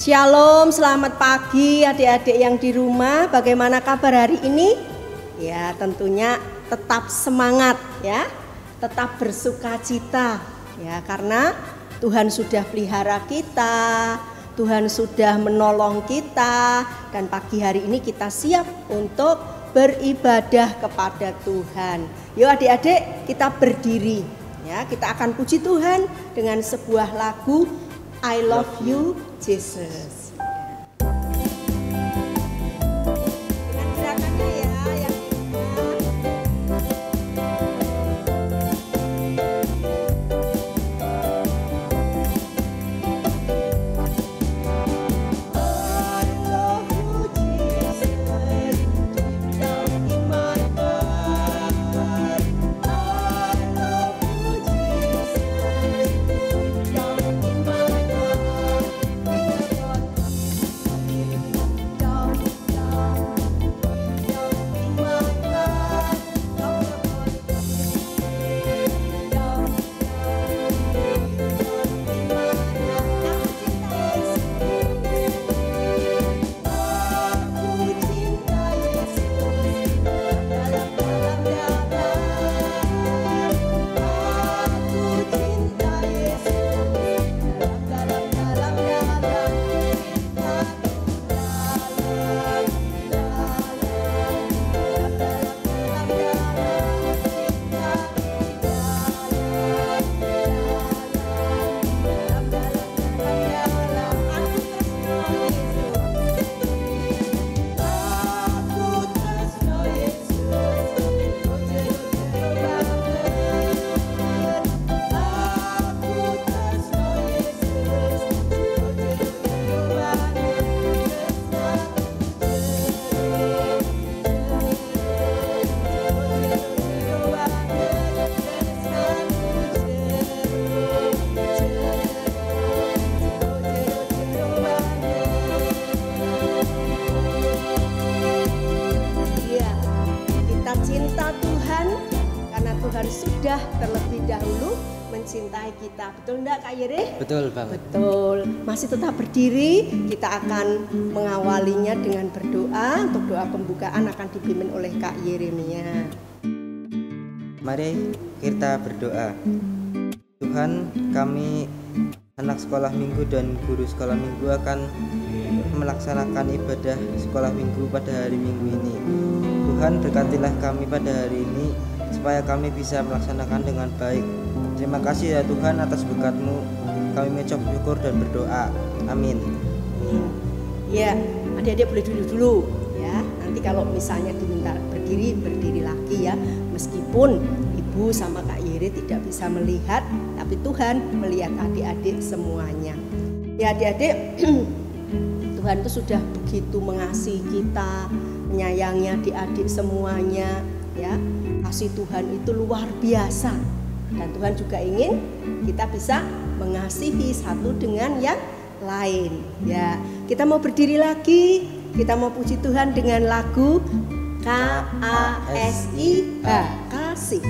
Shalom, selamat pagi adik-adik yang di rumah. Bagaimana kabar hari ini? Ya, tentunya tetap semangat ya. Tetap bersukacita ya, karena Tuhan sudah pelihara kita, Tuhan sudah menolong kita, dan pagi hari ini kita siap untuk beribadah kepada Tuhan. Yuk adik-adik, kita berdiri ya. Kita akan puji Tuhan dengan sebuah lagu I Love You Jesus. Dengan gerakannya ya, yang sudah terlebih dahulu mencintai kita. Betul enggak Kak Yere? Betul banget. Betul. Masih tetap berdiri, kita akan mengawalinya dengan berdoa. Untuk doa pembukaan akan dipimpin oleh Kak Yeremia. Mari kita berdoa. Tuhan, kami anak sekolah minggu dan guru sekolah minggu akan melaksanakan ibadah sekolah minggu pada hari Minggu ini. Tuhan, berkatilah kami pada hari ini supaya kami bisa melaksanakan dengan baik. Terima kasih ya Tuhan atas berkat-Mu. Kami mengucap syukur dan berdoa. Amin. Ya, adik-adik boleh dulu ya. Nanti kalau misalnya diminta berdiri, berdiri lagi ya. Meskipun Ibu sama Kak Yere tidak bisa melihat, tapi Tuhan melihat adik-adik semuanya. Ya adik-adik, Tuhan itu sudah begitu mengasihi kita, menyayangi adik-adik semuanya ya. Kasih Tuhan itu luar biasa, dan Tuhan juga ingin kita bisa mengasihi satu dengan yang lain ya. Kita mau berdiri lagi, kita mau puji Tuhan dengan lagu KASIH, kasih. Kasih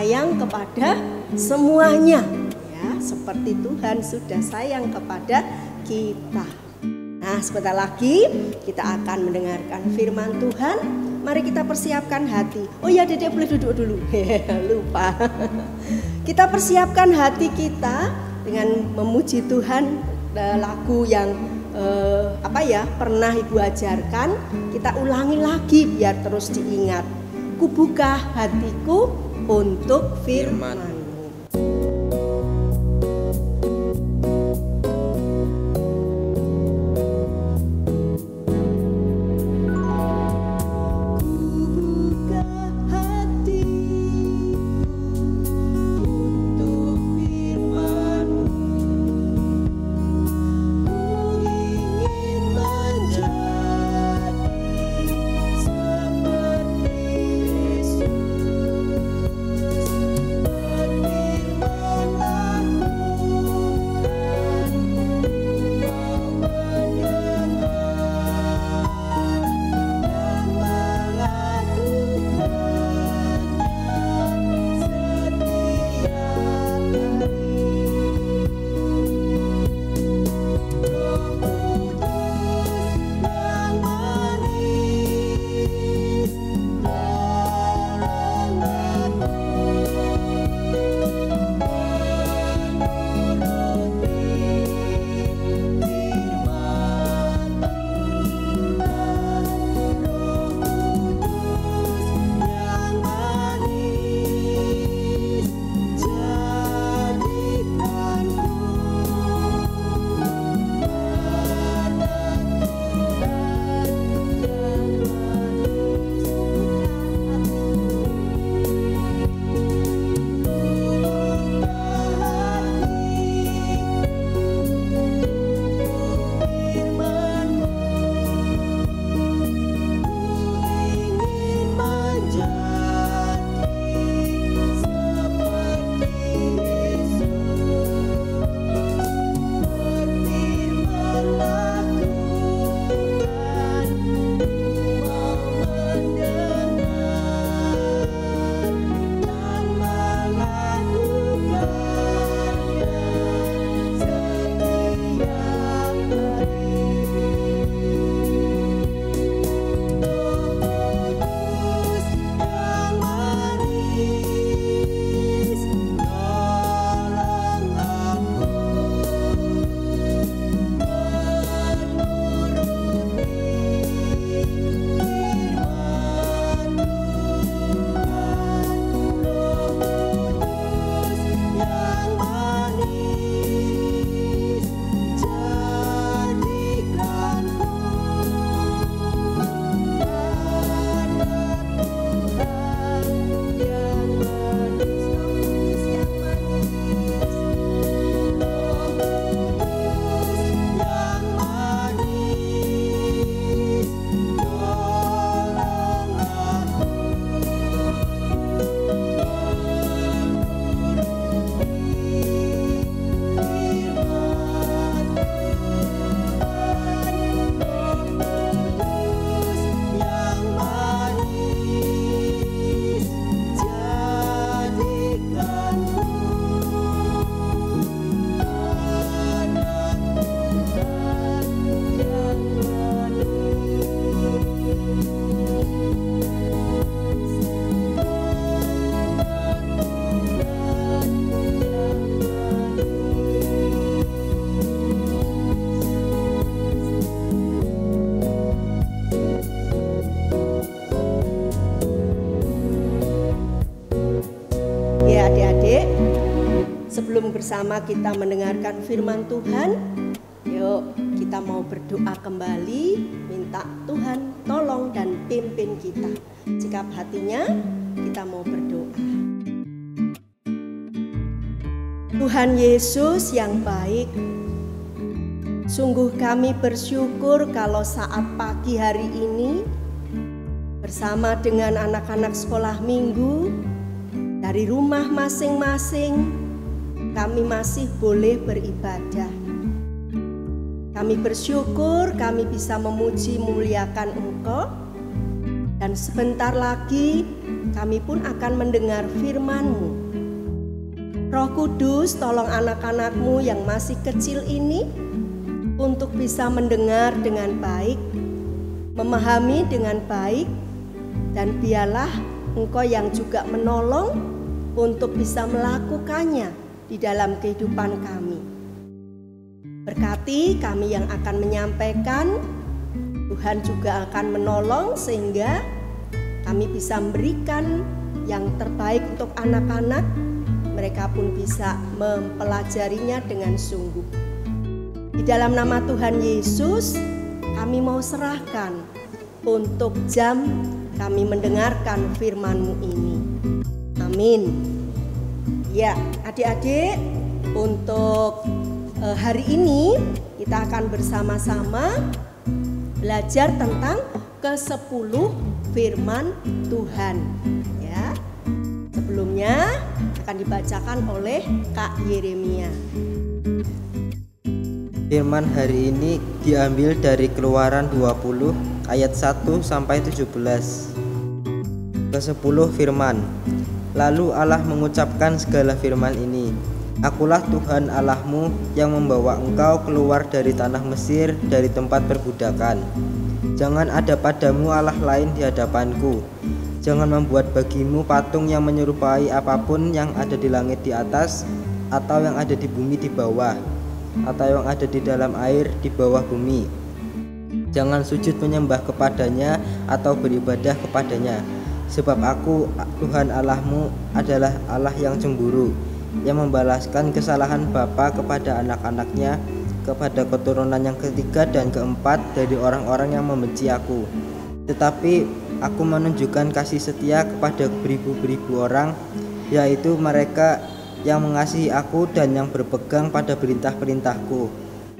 sayang kepada semuanya, ya, seperti Tuhan sudah sayang kepada kita. Nah, sebentar lagi kita akan mendengarkan firman Tuhan. Mari kita persiapkan hati. Oh ya, Dedek boleh duduk dulu. Lupa. Kita persiapkan hati kita dengan memuji Tuhan, lagu yang pernah Ibu ajarkan. Kita ulangi lagi biar terus diingat. Kubuka hatiku untuk firman-Mu. Sebelum bersama kita mendengarkan firman Tuhan, yuk kita mau berdoa kembali, minta Tuhan tolong dan pimpin kita. Sikap hatinya, kita mau berdoa. Tuhan Yesus yang baik, sungguh kami bersyukur kalau saat pagi hari ini bersama dengan anak-anak sekolah minggu dari rumah masing-masing, kami masih boleh beribadah. Kami bersyukur kami bisa memuji memuliakan Engkau Dan sebentar lagi kami pun akan mendengar firman-Mu. Roh Kudus, tolong anak-anak-Mu yang masih kecil ini untuk bisa mendengar dengan baik, memahami dengan baik, dan biarlah Engkau yang juga menolong untuk bisa melakukannya di dalam kehidupan kami. Berkati kami yang akan menyampaikan, Tuhan juga akan menolong sehingga kami bisa memberikan yang terbaik untuk anak-anak. Mereka pun bisa mempelajarinya dengan sungguh. Di dalam nama Tuhan Yesus, kami mau serahkan untuk jam kami mendengarkan firman-Mu ini. Amin. Ya, adik-adik, untuk hari ini kita akan bersama-sama belajar tentang ke-10 firman Tuhan. Ya. Sebelumnya akan dibacakan oleh Kak Yeremia. Firman hari ini diambil dari Keluaran 20 ayat 1 sampai 17. Ke-10 firman. Lalu Allah mengucapkan segala firman ini. Akulah Tuhan Allahmu yang membawa engkau keluar dari tanah Mesir, dari tempat perbudakan. Jangan ada padamu Allah lain di hadapanku. Jangan membuat bagimu patung yang menyerupai apapun yang ada di langit di atas, atau yang ada di bumi di bawah, atau yang ada di dalam air di bawah bumi. Jangan sujud menyembah kepadanya atau beribadah kepadanya. Sebab aku, Tuhan Allahmu, adalah Allah yang cemburu, yang membalaskan kesalahan bapa kepada anak-anaknya, kepada keturunan yang ketiga dan keempat dari orang-orang yang membenci aku. Tetapi aku menunjukkan kasih setia kepada beribu-beribu orang, yaitu mereka yang mengasihi aku dan yang berpegang pada perintah-perintahku.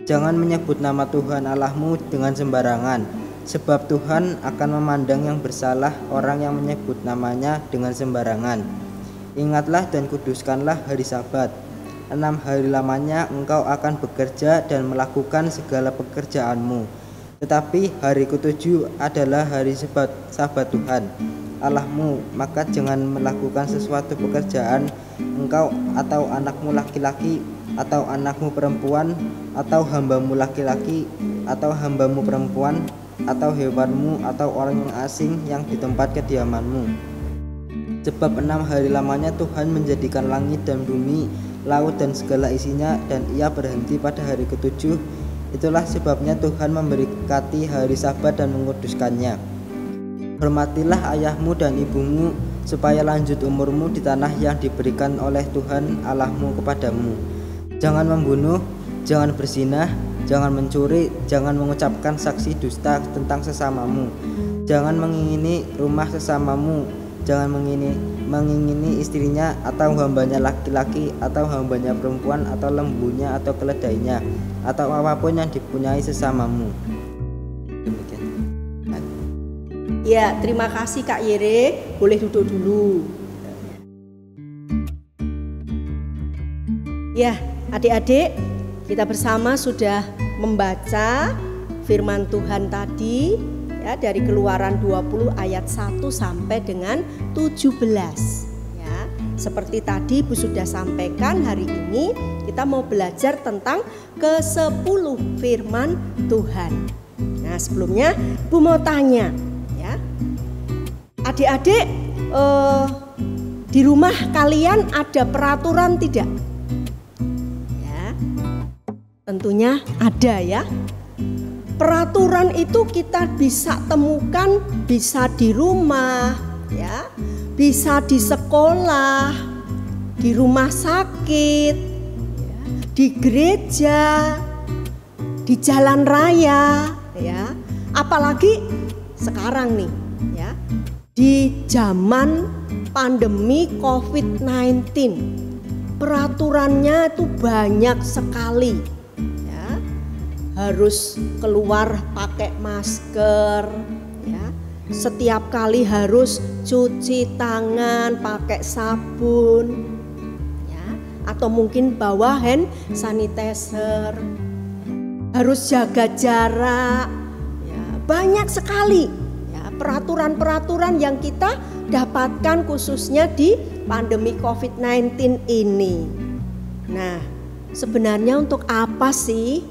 Jangan menyebut nama Tuhan Allahmu dengan sembarangan, sebab Tuhan akan memandang yang bersalah orang yang menyebut namanya dengan sembarangan. Ingatlah dan kuduskanlah hari Sabat. 6 hari lamanya engkau akan bekerja dan melakukan segala pekerjaanmu. Tetapi hari ke-7 adalah hari Sabat Tuhan Allahmu. Maka jangan melakukan sesuatu pekerjaan engkau atau anakmu laki-laki, atau anakmu perempuan, atau hambamu laki-laki, atau hambamu perempuan, atau hewanmu, atau orang yang asing yang di tempat kediamanmu. Sebab 6 hari lamanya Tuhan menjadikan langit dan bumi, laut dan segala isinya, dan ia berhenti pada hari ke-7. Itulah sebabnya Tuhan memberkati hari Sabat dan menguduskannya. Hormatilah ayahmu dan ibumu, supaya lanjut umurmu di tanah yang diberikan oleh Tuhan Allahmu kepadamu. Jangan membunuh, jangan berzinah, jangan mencuri, jangan mengucapkan saksi dusta tentang sesamamu, jangan mengingini rumah sesamamu, jangan mengingini istrinya atau hambanya laki-laki atau hambanya perempuan atau lembunya atau keledainya atau apapun yang dipunyai sesamamu. Demikian. Ya, terima kasih Kak Yere. Boleh duduk dulu. Ya, adik-adik, kita bersama sudah membaca firman Tuhan tadi, ya, dari Keluaran 20 ayat 1 sampai dengan 17. Ya, seperti tadi Bu sudah sampaikan, hari ini kita mau belajar tentang ke-10 firman Tuhan. Nah, sebelumnya Bu mau tanya, ya, adik-adik, di rumah kalian ada peraturan tidak? Ya, tentunya ada ya. Peraturan itu kita bisa temukan, bisa di rumah, ya, bisa di sekolah, di rumah sakit, ya, di gereja, di jalan raya, ya. Apalagi sekarang nih, ya, di zaman pandemi COVID-19, peraturannya itu banyak sekali. Harus keluar pakai masker, ya. Setiap kali harus cuci tangan pakai sabun, ya. Atau mungkin bawa hand sanitizer. Harus jaga jarak, ya. Banyak sekali, ya, peraturan-peraturan yang kita dapatkan khususnya di pandemi COVID-19 ini. Nah, sebenarnya untuk apa sih?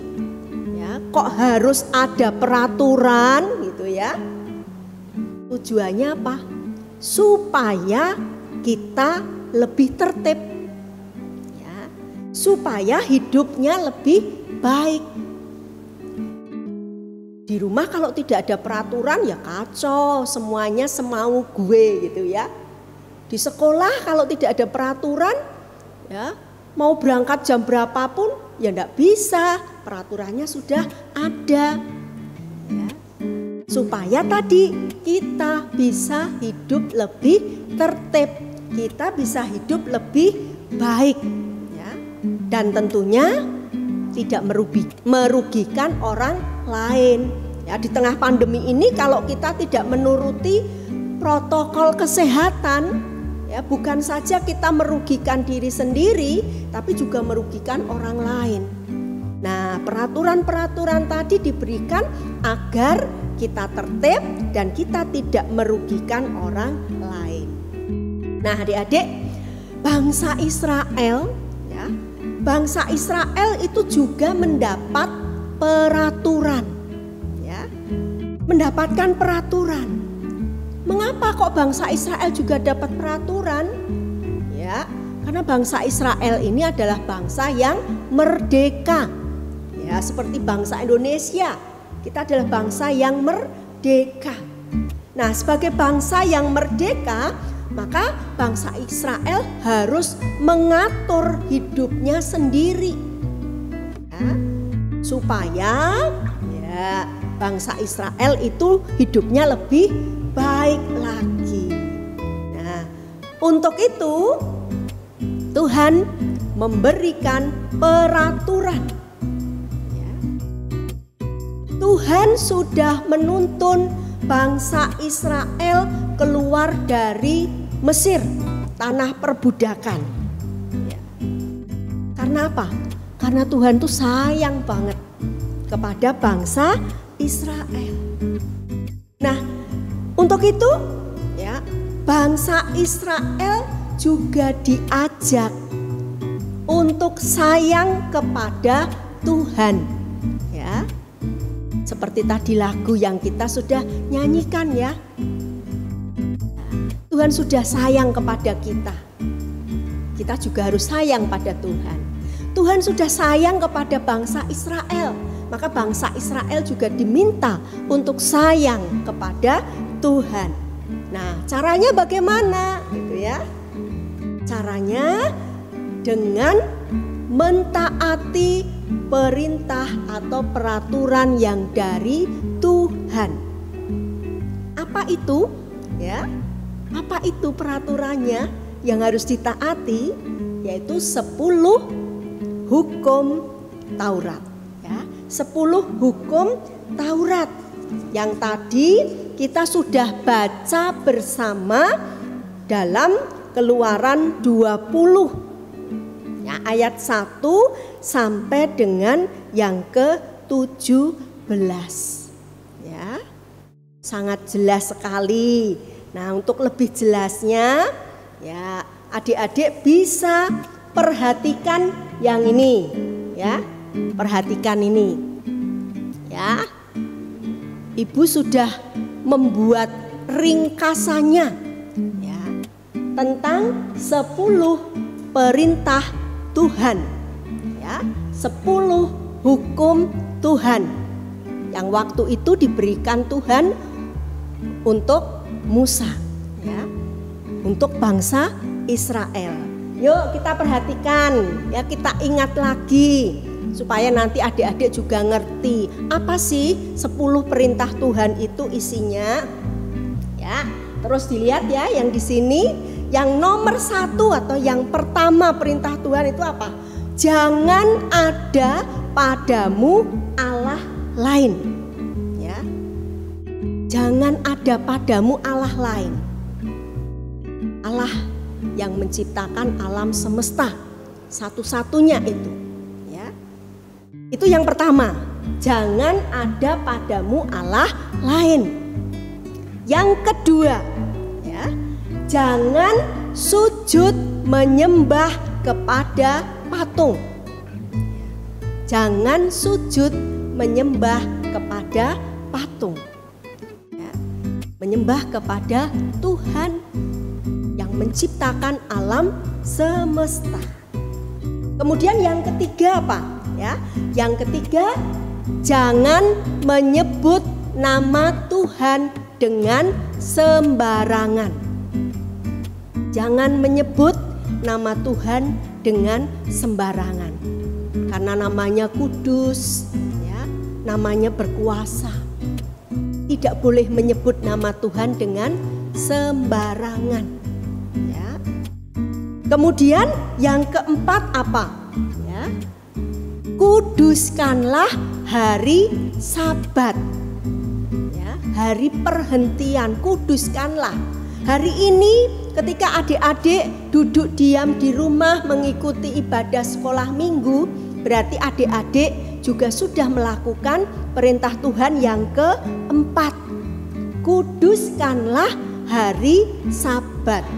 Ya, kok harus ada peraturan gitu ya? Tujuannya apa? Supaya kita lebih tertib. Ya, supaya hidupnya lebih baik. Di rumah kalau tidak ada peraturan ya kacau, semuanya semau gue gitu ya. Di sekolah kalau tidak ada peraturan ya, mau berangkat jam berapapun ya enggak bisa, peraturannya sudah ada. Ya. Supaya tadi kita bisa hidup lebih tertib, kita bisa hidup lebih baik ya. Dan tentunya tidak merugikan orang lain. Ya, di tengah pandemi ini kalau kita tidak menuruti protokol kesehatan, ya bukan saja kita merugikan diri sendiri, tapi juga merugikan orang lain. Nah, peraturan-peraturan tadi diberikan agar kita tertib dan kita tidak merugikan orang lain. Nah, adik-adik, bangsa Israel ya, bangsa Israel itu juga mendapat peraturan, ya, mendapatkan peraturan. Mengapa kok bangsa Israel juga dapat peraturan? Ya, karena bangsa Israel ini adalah bangsa yang merdeka. Ya, seperti bangsa Indonesia, kita adalah bangsa yang merdeka. Nah, sebagai bangsa yang merdeka, maka bangsa Israel harus mengatur hidupnya sendiri ya, supaya ya bangsa Israel itu hidupnya lebih baik lagi. Nah, untuk itu Tuhan memberikan peraturan ya. Tuhan sudah menuntun bangsa Israel keluar dari Mesir, tanah perbudakan. Ya. Karena apa? Karena Tuhan tuh sayang banget kepada bangsa Israel. Nah, untuk itu ya, bangsa Israel juga diajak untuk sayang kepada Tuhan. Ya. Seperti tadi lagu yang kita sudah nyanyikan ya. Tuhan sudah sayang kepada kita. Kita juga harus sayang pada Tuhan. Tuhan sudah sayang kepada bangsa Israel. Maka bangsa Israel juga diminta untuk sayang kepada Tuhan. Nah, caranya bagaimana? Gitu ya. Caranya dengan mentaati perintah atau peraturan yang dari Tuhan. Apa itu? Ya. Apa itu peraturannya yang harus ditaati? Yaitu 10 hukum Taurat. Ya, 10 hukum Taurat yang tadi kita sudah baca bersama dalam Keluaran 20. Ya, ayat 1 sampai dengan yang ke-17. Ya. Sangat jelas sekali. Nah, untuk lebih jelasnya ya adik-adik bisa perhatikan yang ini ya. Perhatikan ini. Ya. Ibu sudah membuat ringkasannya ya tentang 10 perintah Tuhan. Ya, 10 hukum Tuhan yang waktu itu diberikan Tuhan untuk Musa ya, untuk bangsa Israel. Yuk kita perhatikan ya, kita ingat lagi supaya nanti adik-adik juga ngerti apa sih 10 perintah Tuhan itu isinya. Ya, terus dilihat ya yang di sini, yang nomor 1 atau yang pertama perintah Tuhan itu apa? Jangan ada padamu Allah lain. Ya. Jangan ada padamu Allah lain. Allah yang menciptakan alam semesta, satu-satunya itu. Ya. Itu yang pertama. Jangan ada padamu Allah lain. Yang kedua, ya, jangan sujud menyembah kepada patung. Jangan sujud menyembah kepada patung. Ya, menyembah kepada Tuhan yang menciptakan alam semesta. Kemudian yang ketiga apa? Ya, yang ketiga, jangan menyebut nama Tuhan dengan sembarangan. Jangan menyebut nama Tuhan dengan sembarangan. Karena namanya kudus, ya, namanya berkuasa. Tidak boleh menyebut nama Tuhan dengan sembarangan. Ya. Kemudian yang keempat apa? Ya. Kuduskanlah hari Sabat. Ya, hari perhentian, kuduskanlah. Hari ini ketika adik-adik duduk diam di rumah mengikuti ibadah sekolah minggu, berarti adik-adik juga sudah melakukan perintah Tuhan yang keempat. Kuduskanlah hari Sabat.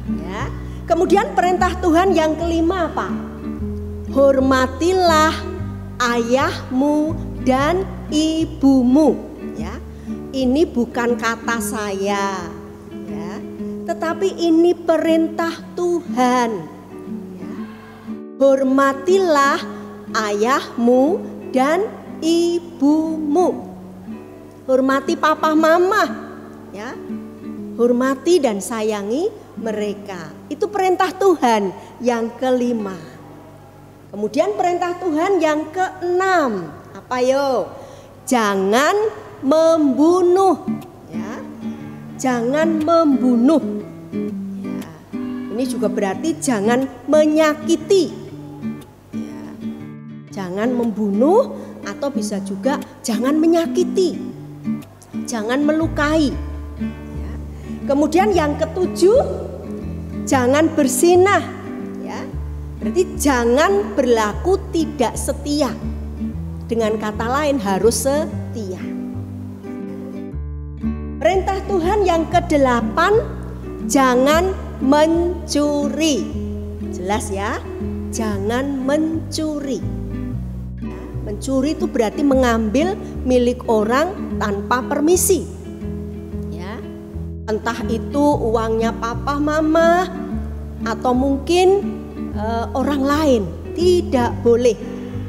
Ya. Kemudian perintah Tuhan yang kelima apa? Hormatilah ayahmu dan ibumu. Ya. Ini bukan kata saya, ya, tetapi ini perintah Tuhan. Ya. Hormatilah ayahmu dan ibumu. Hormati papa mama, ya. Hormati dan sayangi mereka. Itu perintah Tuhan yang kelima. Kemudian perintah Tuhan yang keenam, apa yo? Jangan membunuh, ya. Jangan membunuh. Ya. Ini juga berarti jangan menyakiti. Ya. Jangan membunuh atau bisa juga jangan menyakiti. Jangan melukai. Ya. Kemudian yang ketujuh, jangan berzinah. Ya. Berarti jangan berlaku tidak setia. Dengan kata lain harus setia. Perintah Tuhan yang ke-8, jangan mencuri. Jelas ya, jangan mencuri. Ya, mencuri itu berarti mengambil milik orang tanpa permisi. Ya, entah itu uangnya papa mama atau mungkin orang lain, tidak boleh.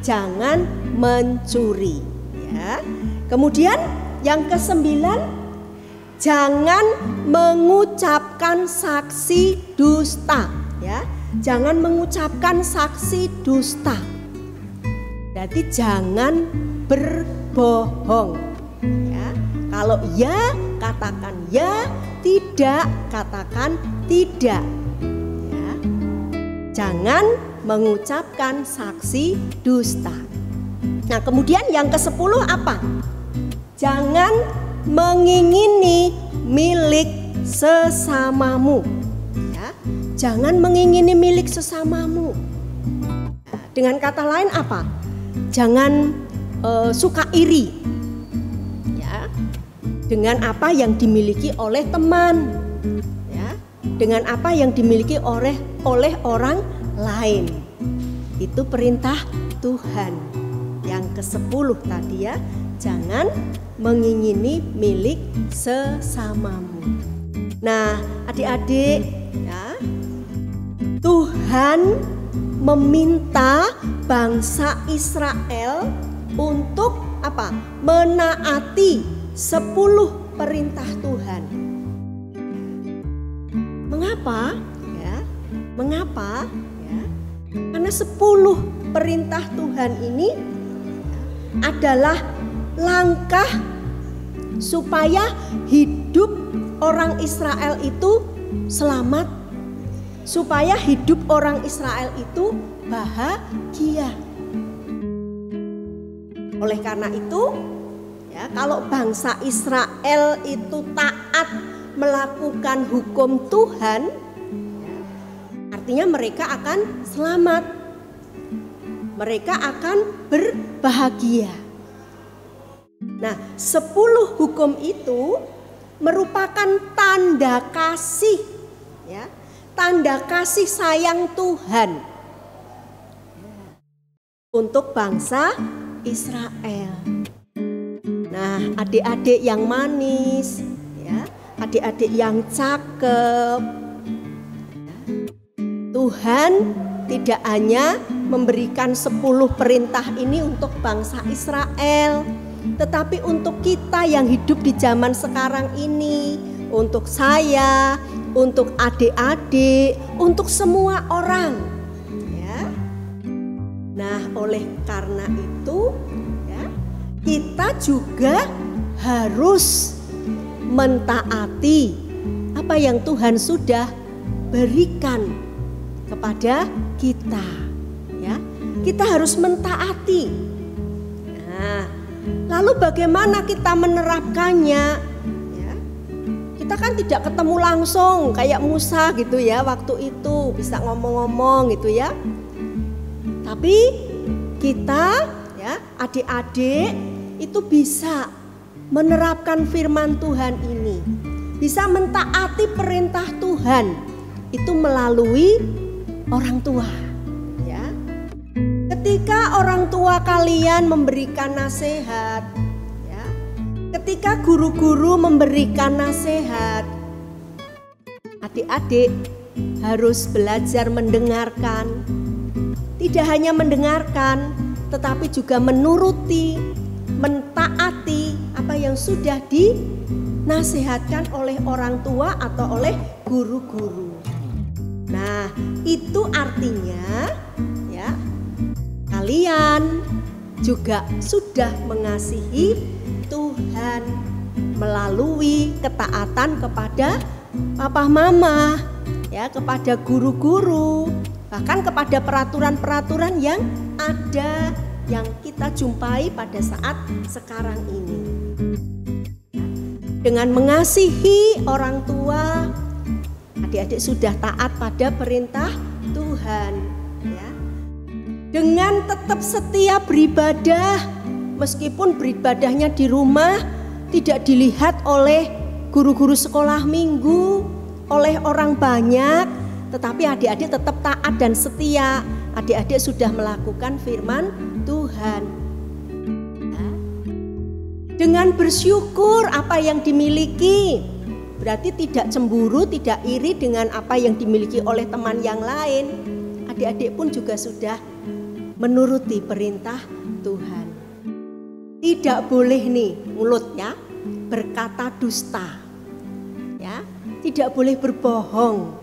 Jangan mencuri. Ya. Kemudian yang ke-9, jangan mengucapkan saksi dusta. Ya. Jangan mengucapkan saksi dusta. Berarti jangan berbohong. Ya. Kalau ya, katakan ya, tidak, katakan tidak. Ya. Jangan mengucapkan saksi dusta. Nah, kemudian yang ke-10 apa? Jangan mengingini milik sesamamu. Ya, jangan mengingini milik sesamamu. Nah, dengan kata lain apa? Jangan suka iri. Ya, dengan apa yang dimiliki oleh teman. Ya, dengan apa yang dimiliki oleh orang lain. Itu perintah Tuhan. Yang ke-10 tadi ya, jangan mengingini milik sesamamu. Nah, adik-adik ya, Tuhan meminta bangsa Israel untuk apa? Menaati 10 perintah Tuhan. Mengapa? Ya, mengapa? Ya, karena 10 perintah Tuhan ini adalah langkah supaya hidup orang Israel itu selamat, supaya hidup orang Israel itu bahagia. Oleh karena itu, ya, kalau bangsa Israel itu taat melakukan hukum Tuhan, ya, artinya mereka akan selamat. Mereka akan berbahagia. Nah, 10 hukum itu merupakan tanda kasih, ya, tanda kasih sayang Tuhan untuk bangsa Israel. Nah, adik-adik yang manis, ya, adik-adik yang cakep, Tuhan tidak hanya memberikan 10 perintah ini untuk bangsa Israel, tetapi untuk kita yang hidup di zaman sekarang ini, untuk saya, untuk adik-adik, untuk semua orang, ya. Nah, oleh karena itu, ya, kita juga harus mentaati apa yang Tuhan sudah berikan kepada kita, ya. Kita harus mentaati. Nah, lalu bagaimana kita menerapkannya? Ya, kita kan tidak ketemu langsung kayak Musa gitu ya, waktu itu bisa ngomong-ngomong gitu ya. Tapi kita, ya, adik-adik itu bisa menerapkan firman Tuhan ini, bisa mentaati perintah Tuhan itu melalui orang tua, ya. Ketika orang tua kalian memberikan nasihat, ya, ketika guru-guru memberikan nasihat, adik-adik harus belajar mendengarkan. Tidak hanya mendengarkan, tetapi juga menuruti, mentaati apa yang sudah dinasihatkan oleh orang tua atau oleh guru-guru. Nah, itu artinya, ya, kalian juga sudah mengasihi Tuhan melalui ketaatan kepada papa mama, ya, kepada guru-guru, bahkan kepada peraturan-peraturan yang ada yang kita jumpai pada saat sekarang ini. Dengan mengasihi orang tua, adik-adik sudah taat pada perintah Tuhan, ya. Dengan tetap setia beribadah, meskipun beribadahnya di rumah tidak dilihat oleh guru-guru sekolah minggu, oleh orang banyak, tetapi adik-adik tetap taat dan setia. Adik-adik sudah melakukan firman Tuhan. Dengan bersyukur apa yang dimiliki, berarti tidak cemburu, tidak iri dengan apa yang dimiliki oleh teman yang lain. Adik-adik pun juga sudah menuruti perintah Tuhan. Tidak boleh nih mulutnya berkata dusta, ya, tidak boleh berbohong.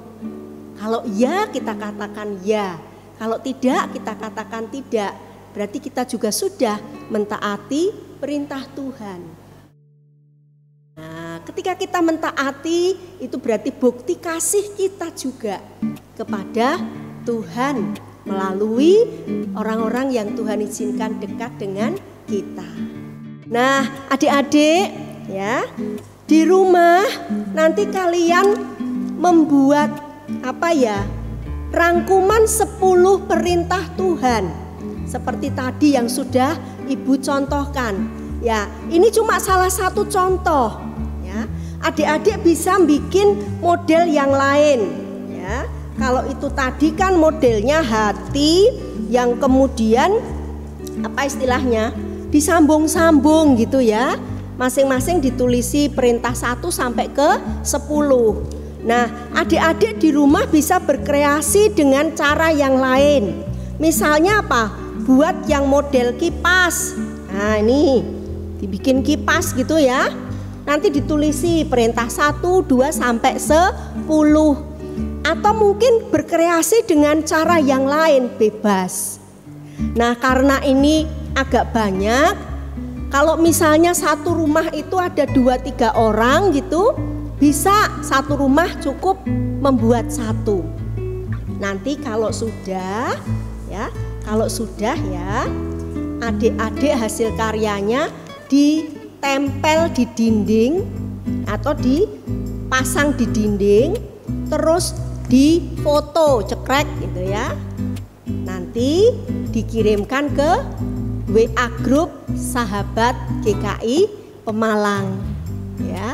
Kalau ya kita katakan ya, kalau tidak kita katakan tidak. Berarti kita juga sudah mentaati perintah Tuhan. Nah, ketika kita mentaati, itu berarti bukti kasih kita juga kepada Tuhan melalui orang-orang yang Tuhan izinkan dekat dengan kita. Nah, adik-adik, ya, di rumah nanti kalian membuat rangkuman 10 perintah Tuhan. Seperti tadi yang sudah Ibu contohkan. Ya, ini cuma salah satu contoh, ya. Adik-adik bisa bikin model yang lain, ya. Kalau itu tadi kan modelnya hati yang kemudian disambung-sambung gitu ya. Masing-masing ditulisi perintah 1 sampai ke 10. Nah, adik-adik di rumah bisa berkreasi dengan cara yang lain. Misalnya apa? Buat yang model kipas. Nah, ini dibikin kipas gitu ya. Nanti ditulisi perintah 1, 2 sampai 10. Atau mungkin berkreasi dengan cara yang lain, bebas. Nah, karena ini agak banyak, kalau misalnya satu rumah itu ada 2-3 orang gitu, bisa satu rumah cukup membuat satu. Nanti kalau sudah ya, adik-adik hasil karyanya ditempel di dinding atau dipasang di dinding, terus difoto cekrek gitu ya. Nanti dikirimkan ke WA grup sahabat GKI Pemalang, ya.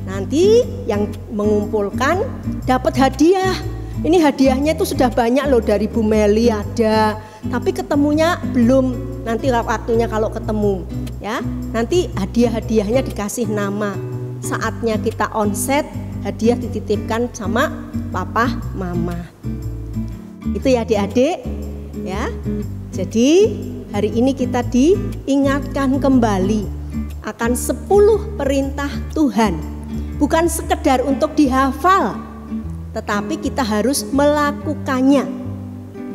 nanti yang mengumpulkan dapat hadiah. Ini hadiahnya itu sudah banyak loh, dari Bu Meli ada, tapi ketemunya belum. Nanti waktunya kalau ketemu ya, nanti hadiah-hadiahnya dikasih nama. Saatnya kita onset, hadiah dititipkan sama papa mama. Itu ya adik-adik ya. Jadi hari ini kita diingatkan kembali akan 10 perintah Tuhan. Bukan sekedar untuk dihafal, tetapi kita harus melakukannya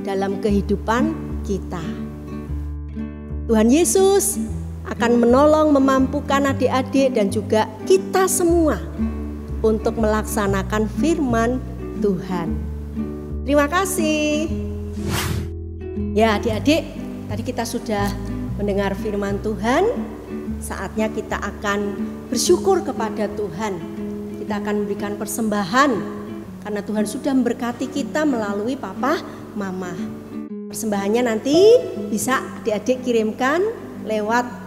dalam kehidupan kita. Tuhan Yesus akan menolong, memampukan adik-adik dan juga kita semua untuk melaksanakan firman Tuhan. Terima kasih. Ya adik-adik, tadi kita sudah mendengar firman Tuhan. Saatnya kita akan bersyukur kepada Tuhan. Kita akan memberikan persembahan karena Tuhan sudah memberkati kita melalui papa mama. Persembahannya nanti bisa adik-adik kirimkan lewat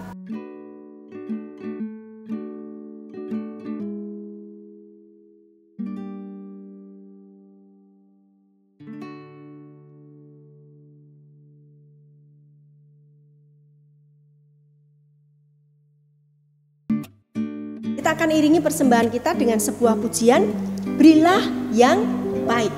kita akan iringi persembahan kita dengan sebuah pujian, berilah yang baik.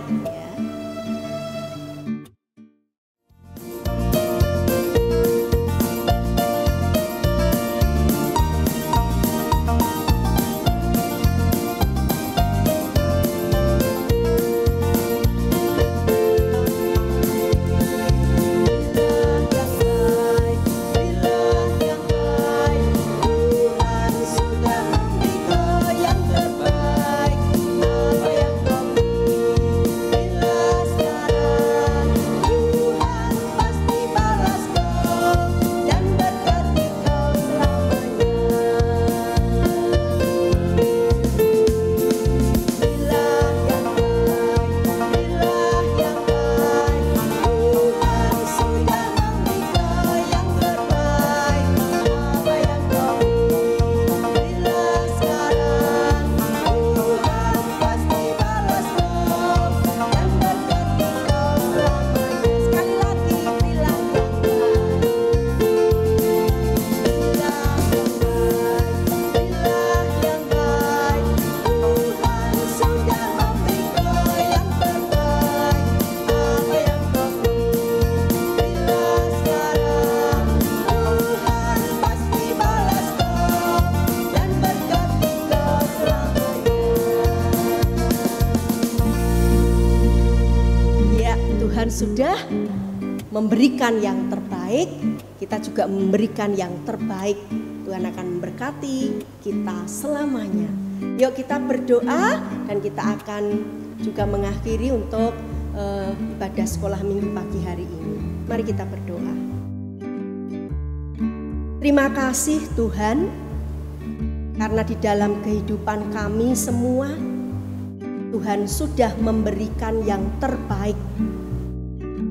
Sudah memberikan yang terbaik, kita juga memberikan yang terbaik. Tuhan akan memberkati kita selamanya. Yuk kita berdoa dan kita akan juga mengakhiri untuk ibadah sekolah minggu pagi hari ini. Mari kita berdoa. Terima kasih Tuhan, karena di dalam kehidupan kami semua Tuhan sudah memberikan yang terbaik.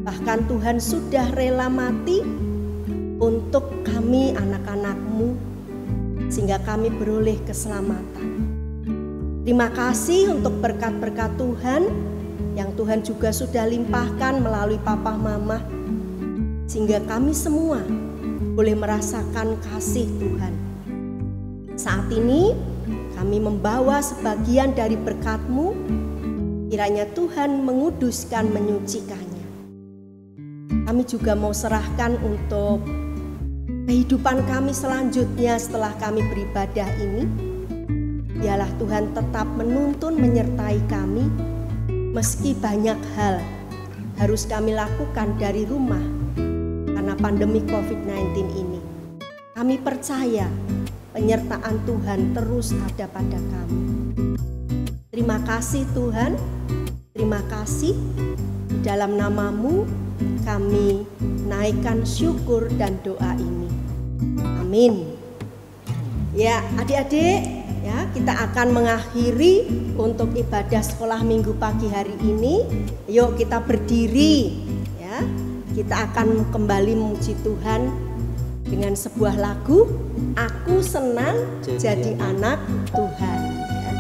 Bahkan Tuhan sudah rela mati untuk kami anak-anak-Mu sehingga kami beroleh keselamatan. Terima kasih untuk berkat-berkat Tuhan yang Tuhan juga sudah limpahkan melalui papa mama sehingga kami semua boleh merasakan kasih Tuhan. Saat ini kami membawa sebagian dari berkat-Mu, kiranya Tuhan menguduskan, menyucikannya. Kami juga mau serahkan untuk kehidupan kami selanjutnya setelah kami beribadah ini. Biarlah Tuhan tetap menuntun, menyertai kami, meski banyak hal harus kami lakukan dari rumah karena pandemi COVID-19 ini. Kami percaya penyertaan Tuhan terus ada pada kami. Terima kasih Tuhan, terima kasih. Di dalam nama-Mu kami naikkan syukur dan doa ini. Amin. Ya, adik-adik, ya, kita akan mengakhiri untuk ibadah sekolah minggu pagi hari ini. Yuk kita berdiri, ya. Kita akan kembali memuji Tuhan dengan sebuah lagu, Aku Senang Jadi Anak Tuhan. Ya.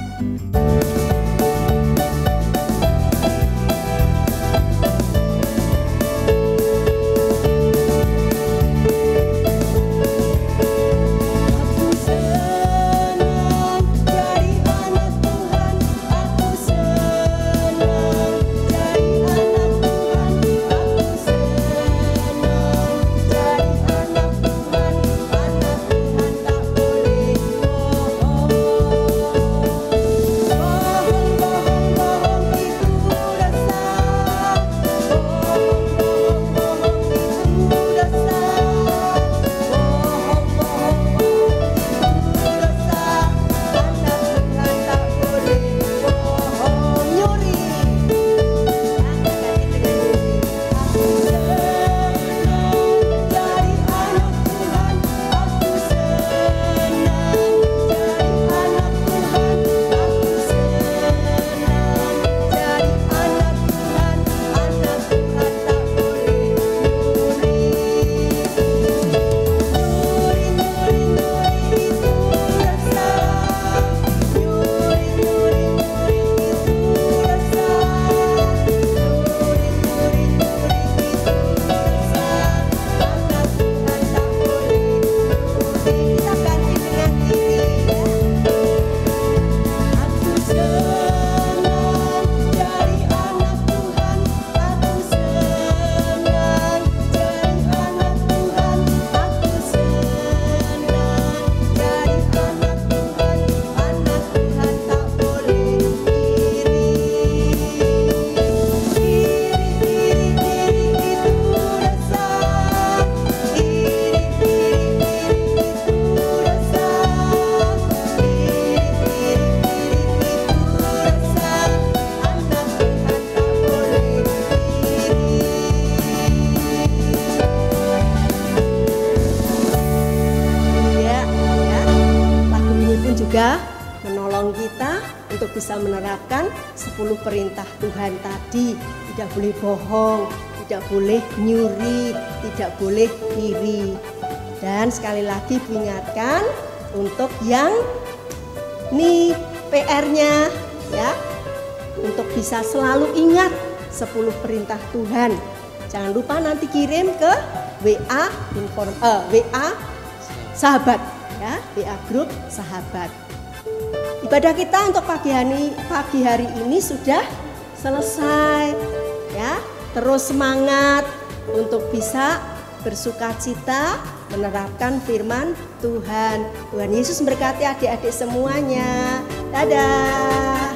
juga menolong kita untuk bisa menerapkan 10 perintah Tuhan tadi. Tidak boleh bohong, tidak boleh nyuri, tidak boleh iri. Dan sekali lagi Ibu ingatkan untuk yang ini PR-nya ya, untuk bisa selalu ingat 10 perintah Tuhan. Jangan lupa nanti kirim ke WA sahabat ya, WA grup sahabat. Ibadah kita untuk pagi hari ini sudah selesai ya. Terus semangat untuk bisa bersukacita menerapkan firman Tuhan. Tuhan Yesus memberkati adik-adik semuanya. Dadah.